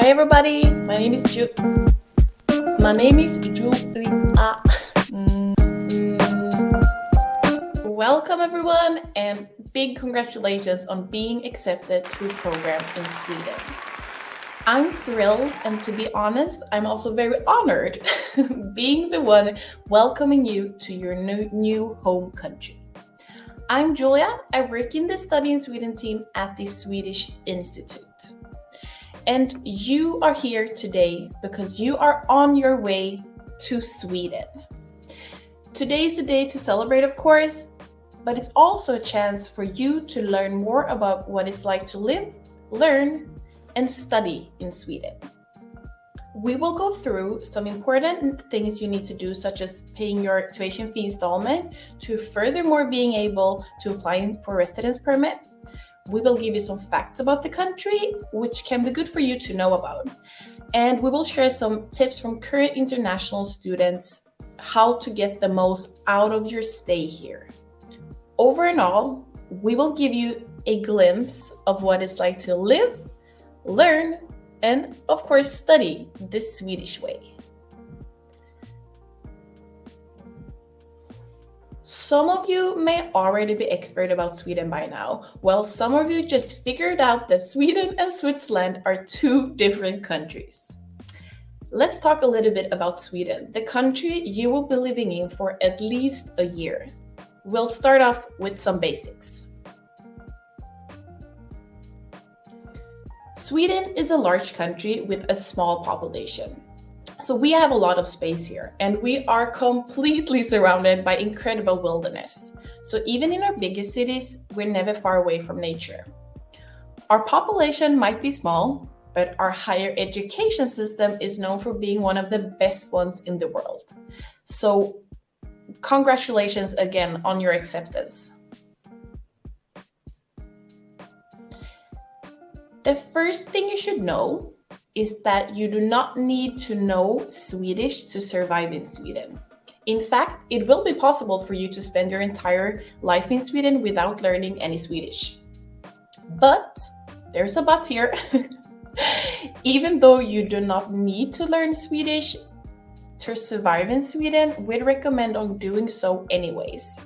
Hi everybody, my name is Julia. Welcome everyone and big congratulations on being accepted to a program in Sweden. I'm thrilled, and to be honest, I'm also very honored being the one welcoming you to your new home country. I'm Julia. I work in the Study in Sweden team at the Swedish Institute. And you are here today because you are on your way to Sweden. Today is the day to celebrate, of course, but it's also a chance for you to learn more about what it's like to live, learn, and study in Sweden. We will go through some important things you need to do, such as paying your tuition fee installment, to furthermore being able to apply for residence permit. We will give you some facts about the country, which can be good for you to know about. And we will share some tips from current international students, how to get the most out of your stay here. Over and all, we will give you a glimpse of what it's like to live, learn, and of course study the Swedish way. Some of you may already be expert about Sweden by now, while some of you just figured out that Sweden and Switzerland are two different countries. Let's talk a little bit about Sweden, the country you will be living in for at least a year. We'll start off with some basics. Sweden is a large country with a small population. So we have a lot of space here, and we are completely surrounded by incredible wilderness. So even in our biggest cities, we're never far away from nature. Our population might be small, but our higher education system is known for being one of the best ones in the world. So congratulations again on your acceptance. The first thing you should know is that you do not need to know Swedish to survive in Sweden. In fact, it will be possible for you to spend your entire life in Sweden without learning any Swedish. But there's a but here. Even though you do not need to learn Swedish to survive in Sweden, we'd recommend on doing so anyways.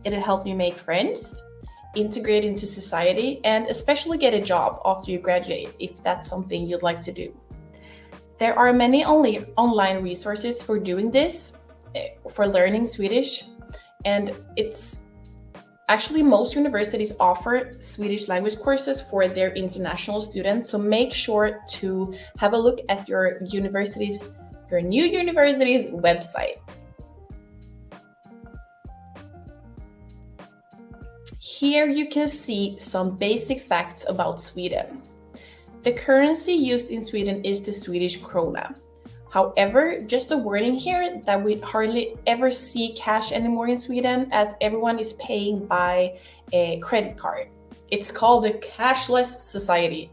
It'll help you make friends, integrate into society, and especially get a job after you graduate if that's something you'd like to do. There are many online resources for doing this, for learning Swedish, and it's actually most universities offer Swedish language courses for their international students, so make sure to have a look at your new university's website. Here you can see some basic facts about Sweden. The currency used in Sweden is the Swedish krona. However, just a warning here that we hardly ever see cash anymore in Sweden, as everyone is paying by a credit card. It's called the cashless society.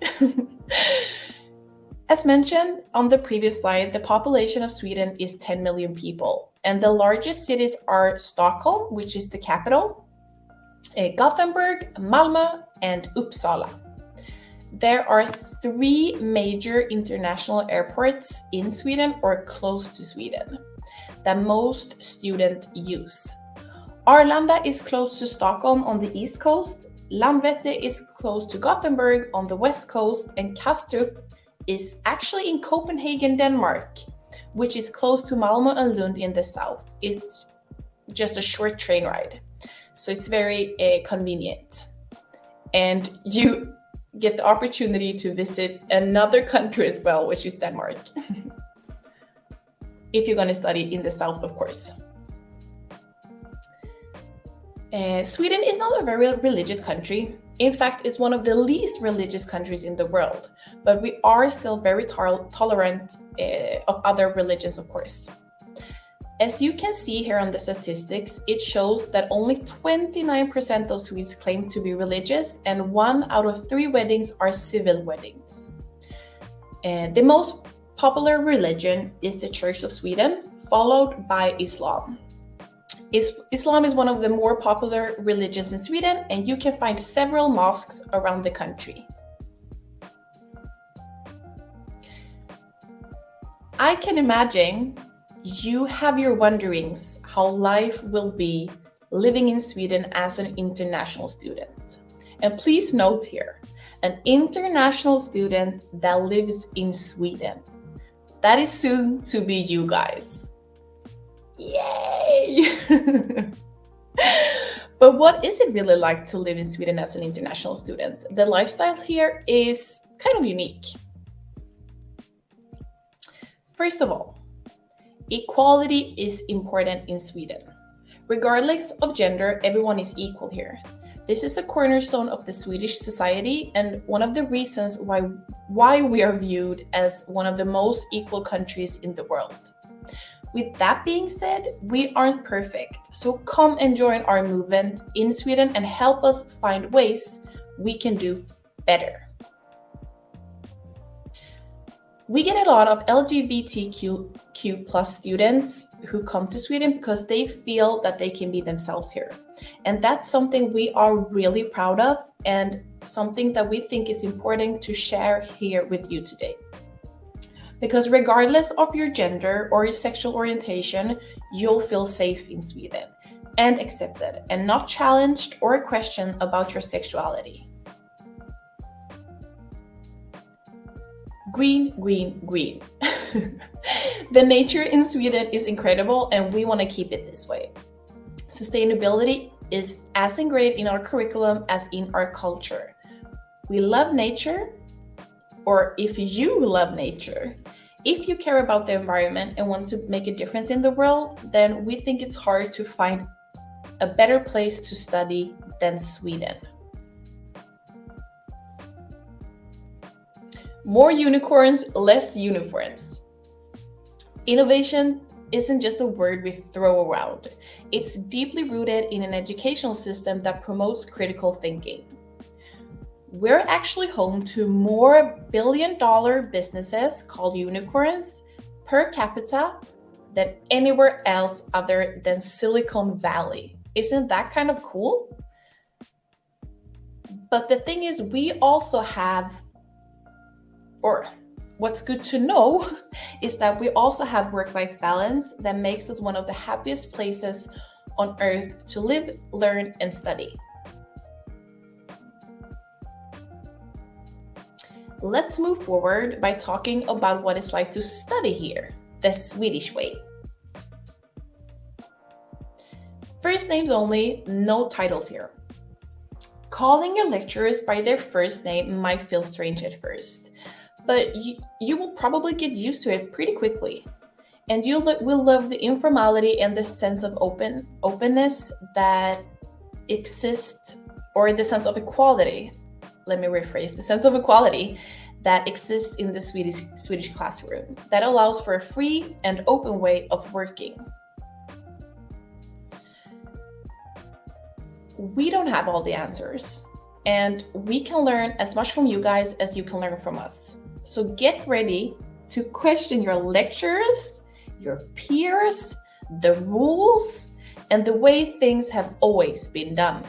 As mentioned on the previous slide, the population of Sweden is 10 million people, and the largest cities are Stockholm, which is the capital, Gothenburg, Malmö, and Uppsala. There are 3 major international airports in Sweden or close to Sweden that most students use. Arlanda is close to Stockholm on the east coast, Landvetter is close to Gothenburg on the west coast, and Kastrup is actually in Copenhagen, Denmark, which is close to Malmö and Lund in the south. It's just a short train ride. So it's very convenient. And you get the opportunity to visit another country as well, which is Denmark. If you're going to study in the south, of course. Sweden is not a very religious country. In fact, it's one of the least religious countries in the world. But we are still very tolerant of other religions, of course. As you can see here on the statistics, it shows that only 29% of Swedes claim to be religious, and 1 out of 3 weddings are civil weddings. The most popular religion is the Church of Sweden, followed by Islam. Islam is one of the more popular religions in Sweden, and you can find several mosques around the country. I can imagine you have your wonderings how life will be living in Sweden as an international student. And please note here, an international student that lives in Sweden. That is soon to be you guys. Yay! But what is it really like to live in Sweden as an international student? The lifestyle here is kind of unique. First of all, equality is important in Sweden. Regardless of gender, everyone is equal here. This is a cornerstone of the Swedish society and one of the reasons why we are viewed as one of the most equal countries in the world. With that being said, we aren't perfect, so come and join our movement in Sweden and help us find ways we can do better. We get a lot of LGBTQ plus students who come to Sweden because they feel that they can be themselves here. And that's something we are really proud of and something that we think is important to share here with you today. Because regardless of your gender or your sexual orientation, you'll feel safe in Sweden and accepted and not challenged or questioned about your sexuality. Green, green, green. The nature in Sweden is incredible and we want to keep it this way. Sustainability is as ingrained in our curriculum as in our culture. We love nature, or if you love nature, if you care about the environment and want to make a difference in the world, then we think it's hard to find a better place to study than Sweden. More unicorns, less uniforms. Innovation isn't just a word we throw around. It's deeply rooted in an educational system that promotes critical thinking. We're actually home to more billion-dollar businesses called unicorns per capita than anywhere else other than Silicon Valley. Isn't that kind of cool? But the thing is, we also have, or what's good to know is that we also have work-life balance that makes us one of the happiest places on earth to live, learn, and study. Let's move forward by talking about what it's like to study here, the Swedish way. First names only, no titles here. Calling your lecturers by their first name might feel strange at first, but you will probably get used to it pretty quickly. And you will love the informality and the sense of openness that exists, or the sense of equality. Let me rephrase, the sense of equality that exists in the Swedish classroom that allows for a free and open way of working. We don't have all the answers, and we can learn as much from you guys as you can learn from us. So get ready to question your lecturers, your peers, the rules, and the way things have always been done.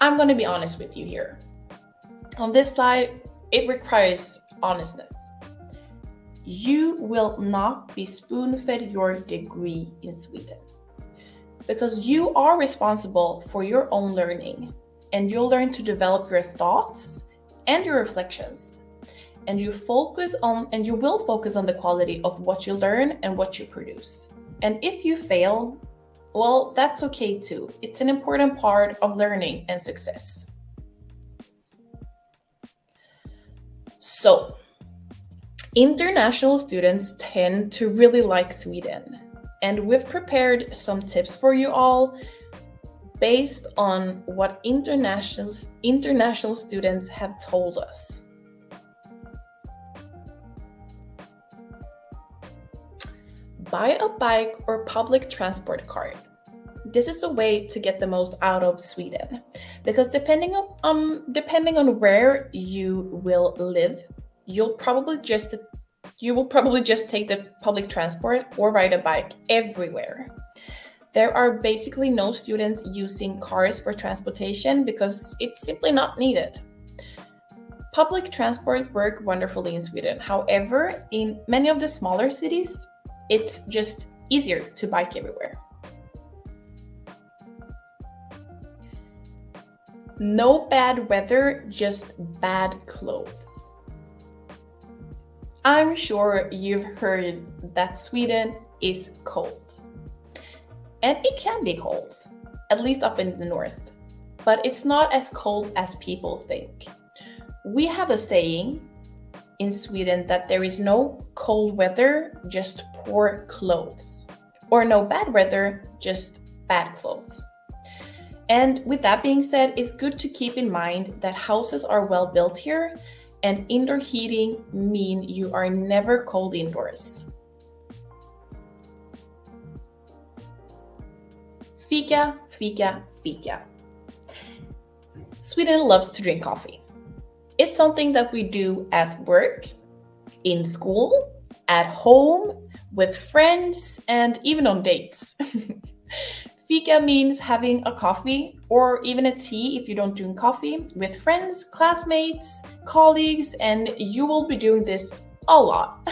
I'm going to be honest with you here. On this slide, it requires honestness. You will not be spoon-fed your degree in Sweden because you are responsible for your own learning, and you'll learn to develop your thoughts and your reflections. And you will focus on the quality of what you learn and what you produce. And if you fail, well, that's okay too. It's an important part of learning and success. So, international students tend to really like Sweden, and we've prepared some tips for you all based on what international students have told us. Buy a bike or public transport card. This is a way to get the most out of Sweden, because depending on where you will live, you will probably just take the public transport or ride a bike everywhere. There are basically no students using cars for transportation because it's simply not needed. Public transport work wonderfully in Sweden. However, in many of the smaller cities, it's just easier to bike everywhere. No bad weather, just bad clothes. I'm sure you've heard that Sweden is cold. And it can be cold, at least up in the north. But it's not as cold as people think. We have a saying in Sweden that there is no cold weather, just poor clothes. Or no bad weather, just bad clothes. And with that being said, it's good to keep in mind that houses are well built here, and indoor heating mean you are never cold indoors. Fika, fika, fika. Sweden loves to drink coffee. It's something that we do at work, in school, at home, with friends, and even on dates. Fika means having a coffee or even a tea if you don't drink coffee with friends, classmates, colleagues, and you will be doing this a lot.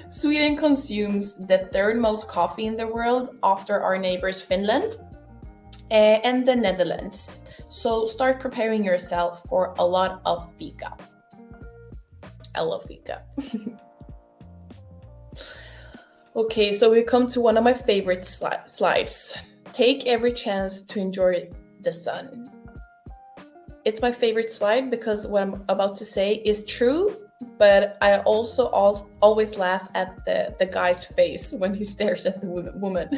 Sweden consumes the third most coffee in the world after our neighbors Finland and the Netherlands. So start preparing yourself for a lot of fika. I love fika. Okay, so we come to one of my favorite slides. Take every chance to enjoy the sun. It's my favorite slide because what I'm about to say is true, but I also always laugh at the guy's face when he stares at the woman.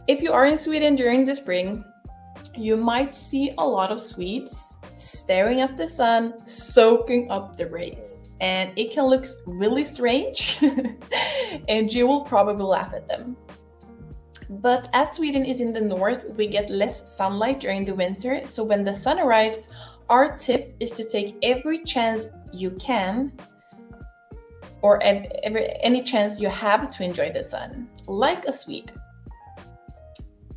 If you are in Sweden during the spring, you might see a lot of Swedes staring at the sun, soaking up the rays. And it can look really strange, and you will probably laugh at them. But as Sweden is in the north, we get less sunlight during the winter, so when the sun arrives, our tip is to take every chance you can, or any chance you have to enjoy the sun, like a Swede.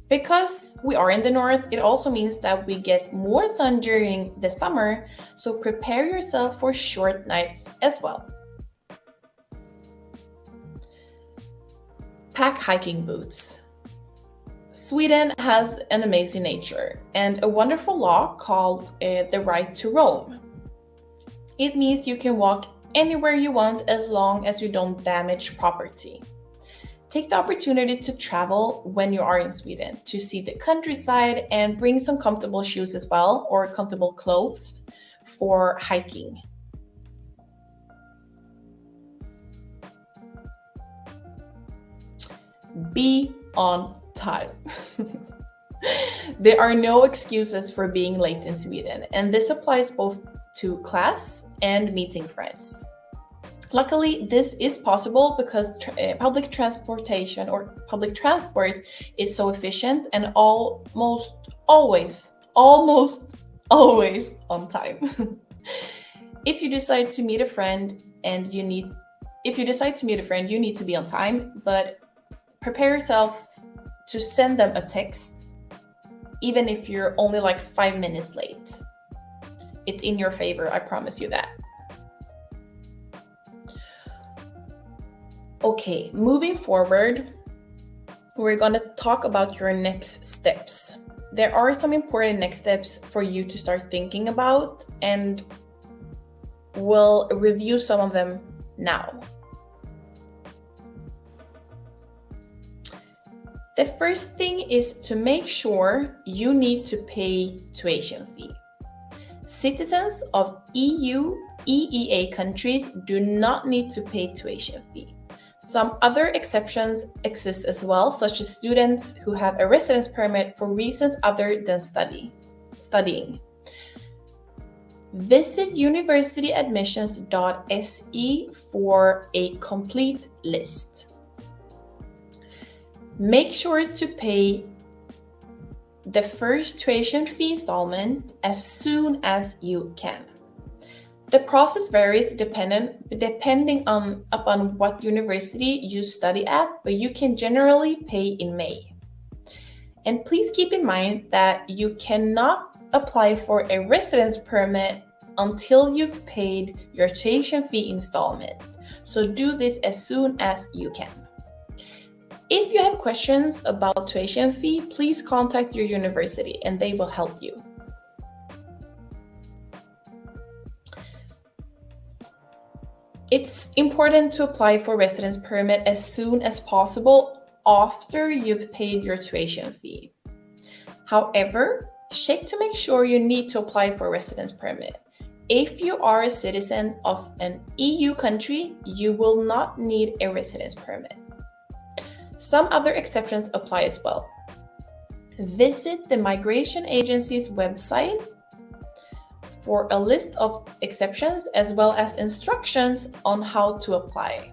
Because we are in the north, it also means that we get more sun during the summer, so prepare yourself for short nights as well. Pack hiking boots. Sweden has an amazing nature and a wonderful law called the right to roam. It means you can walk anywhere you want as long as you don't damage property. Take the opportunity to travel when you are in Sweden to see the countryside and bring some comfortable shoes as well, or comfortable clothes for hiking. Be on time. There are no excuses for being late in Sweden, and this applies both to class and meeting friends. Luckily, this is possible because public transport is so efficient and almost always on time. If you decide to meet a friend, you need to be on time, but prepare yourself to send them a text, even if you're only like 5 minutes late. It's in your favor, I promise you that. Okay, moving forward, we're going to talk about your next steps. There are some important next steps for you to start thinking about, and we'll review some of them now. The first thing is to make sure you need to pay tuition fee. Citizens of EU, EEA countries do not need to pay tuition fee. Some other exceptions exist as well, such as students who have a residence permit for reasons other than studying. Visit universityadmissions.se for a complete list. Make sure to pay the first tuition fee installment as soon as you can. The process varies depending upon what university you study at, but you can generally pay in May. And please keep in mind that you cannot apply for a residence permit until you've paid your tuition fee installment. So do this as soon as you can. If you have questions about tuition fee, please contact your university and they will help you. It's important to apply for residence permit as soon as possible after you've paid your tuition fee. However, check to make sure you need to apply for a residence permit. If you are a citizen of an EU country, you will not need a residence permit. Some other exceptions apply as well. Visit the migration agency's website for a list of exceptions as well as instructions on how to apply.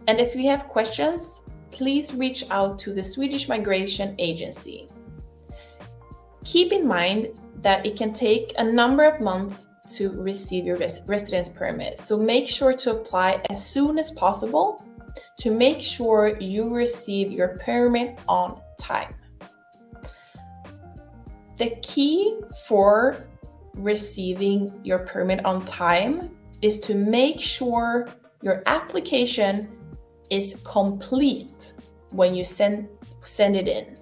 And if you have questions, please reach out to the Swedish Migration Agency. Keep in mind that it can take a number of months to receive your residence permit, so make sure to apply as soon as possible to make sure you receive your permit on time. The key for receiving your permit on time is to make sure your application is complete when you send it in.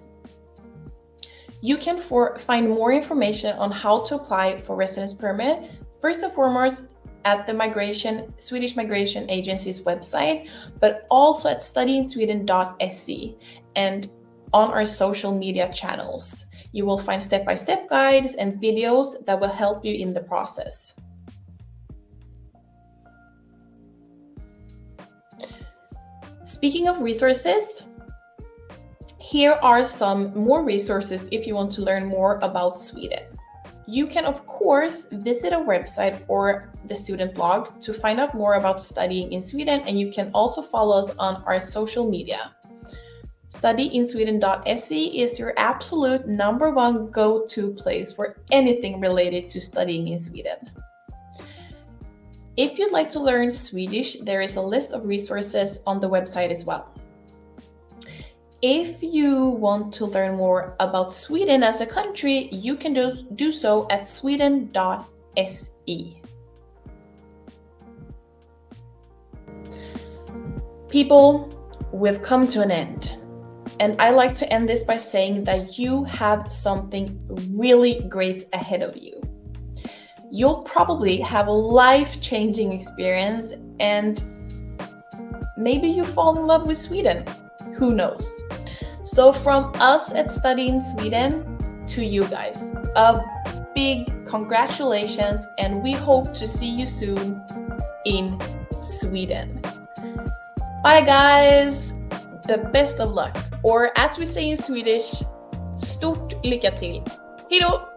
You can find more information on how to apply for residence permit, first and foremost at the Swedish Migration Agency's website, but also at studyinsweden.se and on our social media channels. You will find step-by-step guides and videos that will help you in the process. Speaking of resources, here are some more resources if you want to learn more about Sweden. You can, of course, visit our website or the student blog to find out more about studying in Sweden, and you can also follow us on our social media. Studyinsweden.se is your absolute #1 go-to place for anything related to studying in Sweden. If you'd like to learn Swedish, there is a list of resources on the website as well. If you want to learn more about Sweden as a country, you can do so at sweden.se. People, we've come to an end. And I like to end this by saying that you have something really great ahead of you. You'll probably have a life-changing experience and maybe you fall in love with Sweden. Who knows? So from us at Study in Sweden to you guys, a big congratulations, and we hope to see you soon in Sweden. Bye guys! The best of luck. Or as we say in Swedish, stort lycka till. Hejdå!